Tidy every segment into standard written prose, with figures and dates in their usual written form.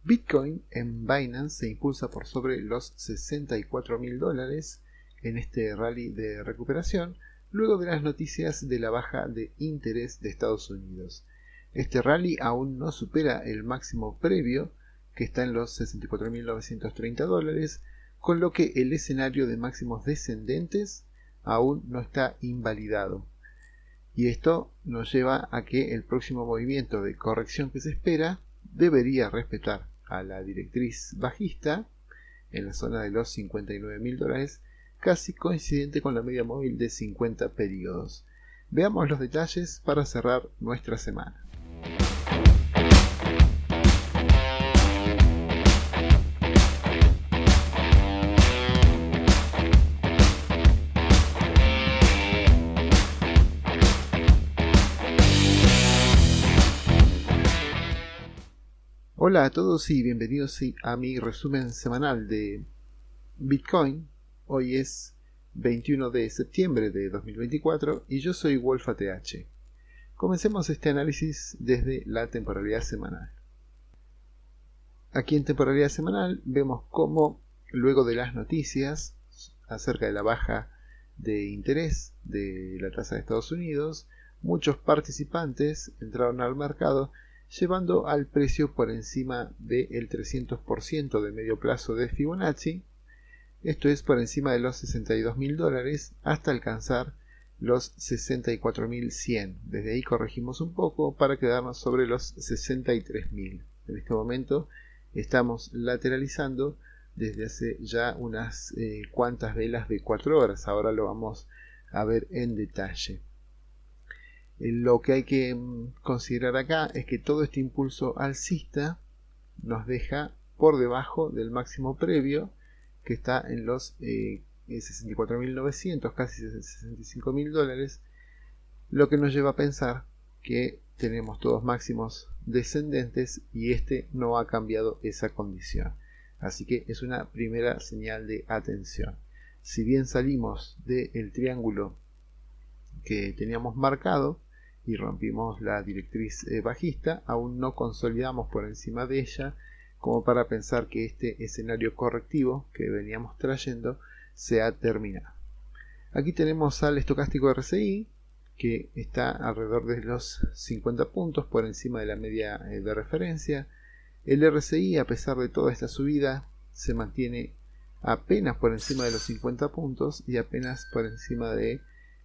Bitcoin en Binance se impulsa por sobre los $64.000 en este rally de recuperación, luego de las noticias de la baja de interés de Estados Unidos. Este rally aún no supera el máximo previo, que está en los $64.930, con lo que el escenario de máximos descendentes aún no está invalidado. Y esto nos lleva a que el próximo movimiento de corrección que se espera debería respetar a la directriz bajista en la zona de los $59.000, casi coincidente con la media móvil de 50 periodos. Veamos los detalles para cerrar nuestra semana. Hola a todos y bienvenidos a mi resumen semanal de Bitcoin. Hoy es 21 de septiembre de 2024 y yo soy WolfATH. Comencemos este análisis desde la temporalidad semanal. Aquí en temporalidad semanal vemos cómo luego de las noticias acerca de la baja de interés de la tasa de Estados Unidos, muchos participantes entraron al mercado llevando al precio por encima del 300% de medio plazo de Fibonacci, esto es por encima de los $62.000 hasta alcanzar los 64.100. Desde ahí corregimos un poco para quedarnos sobre los 63.000. En este momento estamos lateralizando desde hace ya unas cuantas velas de 4 horas. Ahora lo vamos a ver en detalle. Lo que hay que considerar acá es que todo este impulso alcista nos deja por debajo del máximo previo, que está en los $64.900, casi $65.000, lo que nos lleva a pensar que tenemos todos máximos descendentes y este no ha cambiado esa condición. Así que es una primera señal de atención. Si bien salimos del triángulo que teníamos marcado y rompimos la directriz bajista, aún no consolidamos por encima de ella como para pensar que este escenario correctivo que veníamos trayendo se ha terminado. Aquí tenemos al estocástico RSI, que está alrededor de los 50 puntos por encima de la media de referencia. El RSI, a pesar de toda esta subida, se mantiene apenas por encima de los 50 puntos y apenas por encima de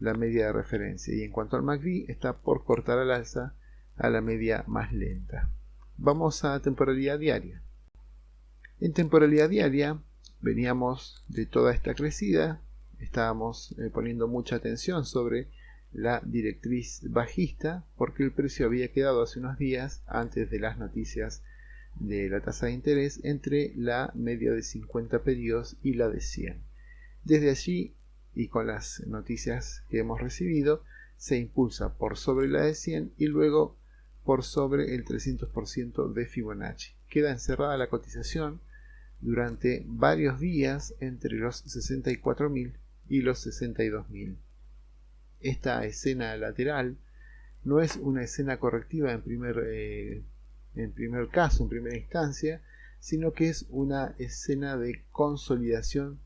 la media de referencia, y en cuanto al MACD está por cortar al alza a la media más lenta. Vamos a temporalidad diaria. En temporalidad diaria veníamos de toda esta crecida, estábamos poniendo mucha atención sobre la directriz bajista porque el precio había quedado hace unos días, antes de las noticias de la tasa de interés, entre la media de 50 periodos y la de 100. Desde allí y con las noticias que hemos recibido, se impulsa por sobre la de 100 y luego por sobre el 300% de Fibonacci. Queda encerrada la cotización durante varios días entre los 64.000 y los 62.000. Esta escena lateral no es una escena correctiva en primera instancia, sino que es una escena de consolidación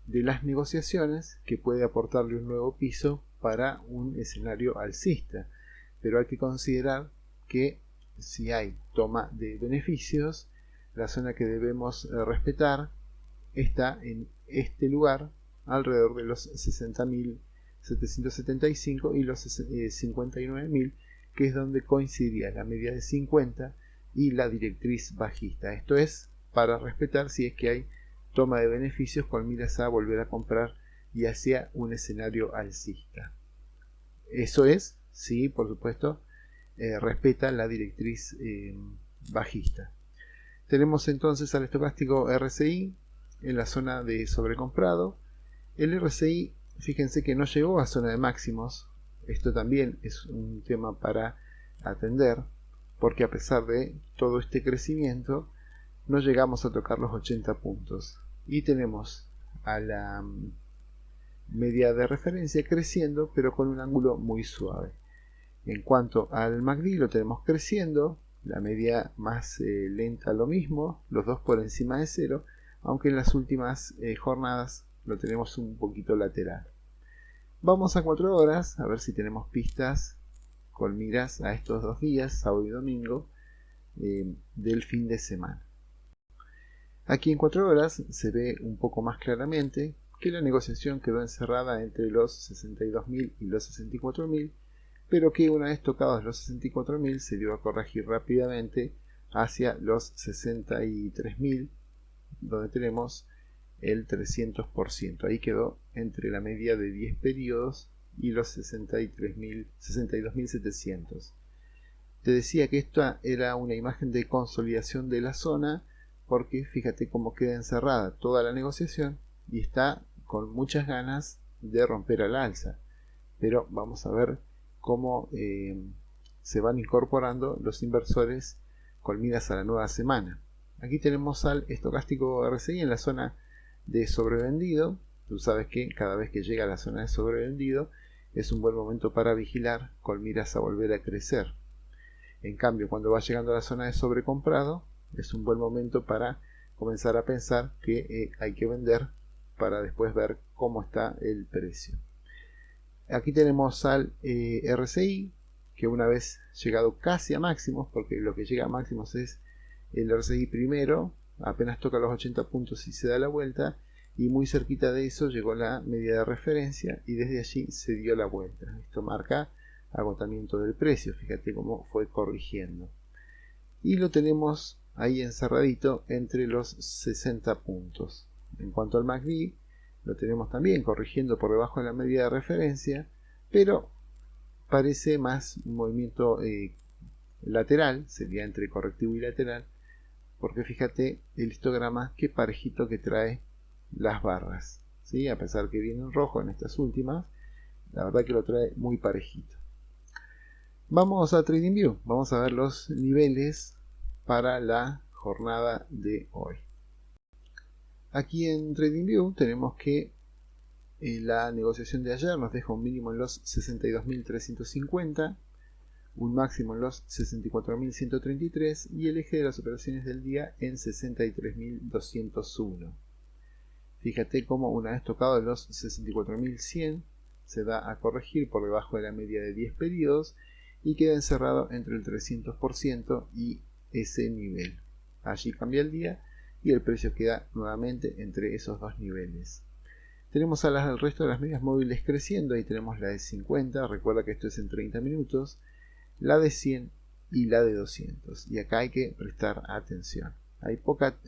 de las negociaciones que puede aportarle un nuevo piso para un escenario alcista. Pero hay que considerar que si hay toma de beneficios, la zona que debemos respetar está en este lugar, alrededor de los 60.775 y los 59.000, que es donde coincidiría la media de 50 y la directriz bajista. Esto es para respetar si es que hay toma de beneficios con miras a volver a comprar y hacia un escenario alcista. Eso es, sí, por supuesto, respeta la directriz bajista. Tenemos entonces al estocástico RSI en la zona de sobrecomprado. El RSI, fíjense que no llegó a zona de máximos. Esto también es un tema para atender, porque a pesar de todo este crecimiento, no llegamos a tocar los 80 puntos y tenemos a la media de referencia creciendo, pero con un ángulo muy suave. En cuanto al MACD, lo tenemos creciendo La media más lenta lo mismo, los dos por encima de cero, aunque en las últimas jornadas lo tenemos un poquito lateral. Vamos a 4 horas a ver si tenemos pistas con miras a estos 2 días, sábado y domingo, del fin de semana. Aquí en 4 horas se ve un poco más claramente que la negociación quedó encerrada entre los 62.000 y los 64.000, pero que una vez tocados los 64.000 se dio a corregir rápidamente hacia los 63.000, donde tenemos el 300%. Ahí quedó entre la media de 10 periodos y los 62.700. Te decía que esta era una imagen de consolidación de la zona, porque fíjate cómo queda encerrada toda la negociación y está con muchas ganas de romper al alza. Pero vamos a ver cómo se van incorporando los inversores con miras a la nueva semana. Aquí tenemos al estocástico RSI en la zona de sobrevendido. Tú sabes que cada vez que llega a la zona de sobrevendido es un buen momento para vigilar con miras a volver a crecer. En cambio, cuando va llegando a la zona de sobrecomprado, es un buen momento para comenzar a pensar que hay que vender para después ver cómo está el precio. Aquí tenemos al RSI, que una vez llegado casi a máximos, porque lo que llega a máximos es el RSI primero, apenas toca los 80 puntos y se da la vuelta, y muy cerquita de eso llegó la media de referencia y desde allí se dio la vuelta. Esto marca agotamiento del precio, fíjate cómo fue corrigiendo. Y lo tenemos ahí encerradito entre los 60 puntos. En cuanto al MACD, lo tenemos también corrigiendo por debajo de la media de referencia, pero parece más un movimiento lateral, sería entre correctivo y lateral, porque fíjate el histograma qué parejito que trae las barras, ¿sí? A pesar que viene en rojo en estas últimas, la verdad que lo trae muy parejito. Vamos a TradingView, vamos a ver los niveles para la jornada de hoy. Aquí en TradingView tenemos que la negociación de ayer nos deja un mínimo en los 62.350, un máximo en los 64.133 y el eje de las operaciones del día en 63.201. Fíjate cómo una vez tocado los 64.100 se da a corregir por debajo de la media de 10 periodos y queda encerrado entre el 300% y ese nivel. Allí cambia el día y el precio queda nuevamente entre esos dos niveles. Tenemos al resto de las medias móviles creciendo. Ahí tenemos la de 50, recuerda que esto es en 30 minutos, la de 100 y la de 200. Y acá hay que prestar atención. Hay poca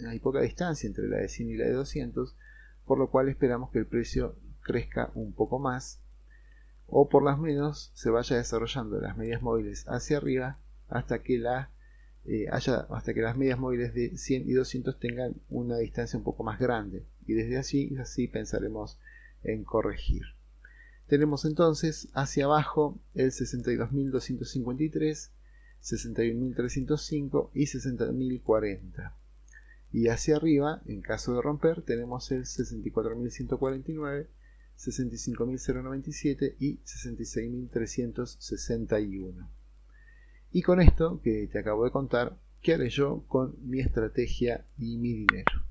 distancia entre la de 100 y la de 200, por lo cual esperamos que el precio crezca un poco más, o por lo menos se vaya desarrollando las medias móviles hacia arriba hasta que las medias móviles de 100 y 200 tengan una distancia un poco más grande, y desde allí así pensaremos en corregir. Tenemos entonces hacia abajo el 62.253, 61.305 y 60.040, y hacia arriba, en caso de romper, tenemos el 64.149, 65.097 y 66.361. Y con esto que te acabo de contar, ¿qué haré yo con mi estrategia y mi dinero?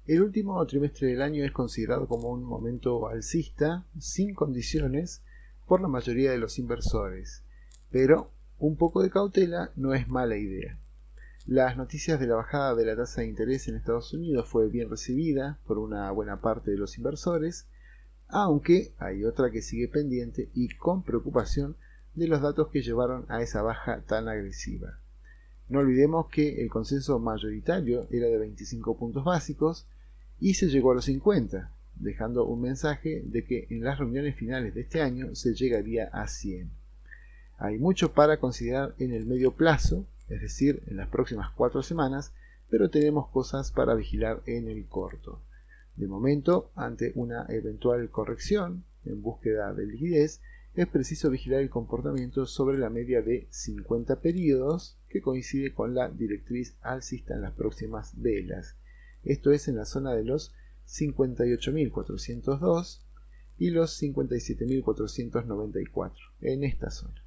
El último trimestre del año es considerado como un momento alcista, sin condiciones, por la mayoría de los inversores, pero un poco de cautela no es mala idea. Las noticias de la bajada de la tasa de interés en Estados Unidos fue bien recibida por una buena parte de los inversores, aunque hay otra que sigue pendiente y con preocupación de los datos que llevaron a esa baja tan agresiva. No olvidemos que el consenso mayoritario era de 25 puntos básicos y se llegó a los 50, dejando un mensaje de que en las reuniones finales de este año se llegaría a 100. Hay mucho para considerar en el medio plazo, es decir, en las próximas 4 semanas, pero tenemos cosas para vigilar en el corto. De momento, ante una eventual corrección en búsqueda de liquidez, es preciso vigilar el comportamiento sobre la media de 50 periodos, que coincide con la directriz alcista en las próximas velas. Esto es en la zona de los 58.402 y los 57.494 en esta zona.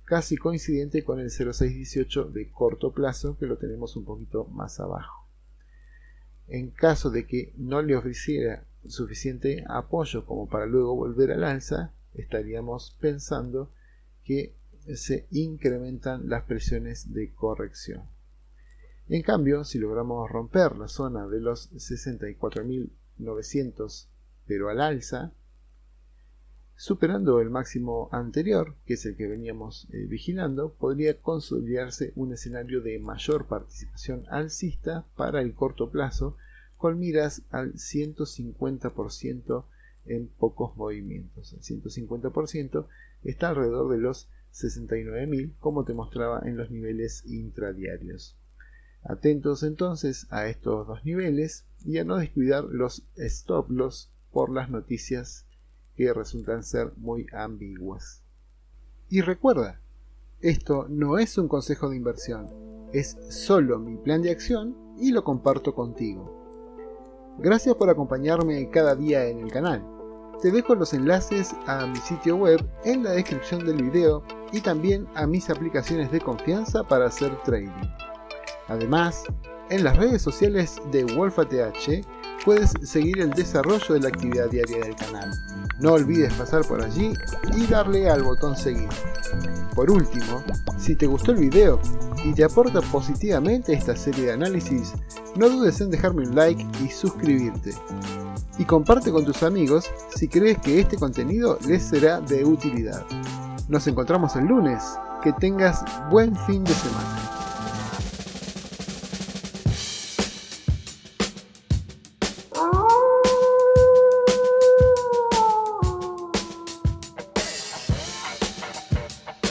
Casi coincidente con el 0,618 de corto plazo, que lo tenemos un poquito más abajo. En caso de que no le ofreciera suficiente apoyo como para luego volver al alza, estaríamos pensando que se incrementan las presiones de corrección. En cambio, si logramos romper la zona de los 64.900 pero al alza, superando el máximo anterior, que es el que veníamos vigilando, podría consolidarse un escenario de mayor participación alcista para el corto plazo, con miras al 150% en pocos movimientos. El 150% está alrededor de los 69.000, como te mostraba en los niveles intradiarios. Atentos entonces a estos dos niveles y a no descuidar los stop loss por las noticias que resultan ser muy ambiguas. Y recuerda, esto no es un consejo de inversión, es solo mi plan de acción y lo comparto contigo. Gracias por acompañarme cada día en el canal. Te dejo los enlaces a mi sitio web en la descripción del video y también a mis aplicaciones de confianza para hacer trading. Además, en las redes sociales de WolfATH puedes seguir el desarrollo de la actividad diaria del canal. No olvides pasar por allí y darle al botón seguir. Por último, si te gustó el video y te aporta positivamente esta serie de análisis, no dudes en dejarme un like y suscribirte. Y comparte con tus amigos si crees que este contenido les será de utilidad. Nos encontramos el lunes. Que tengas buen fin de semana.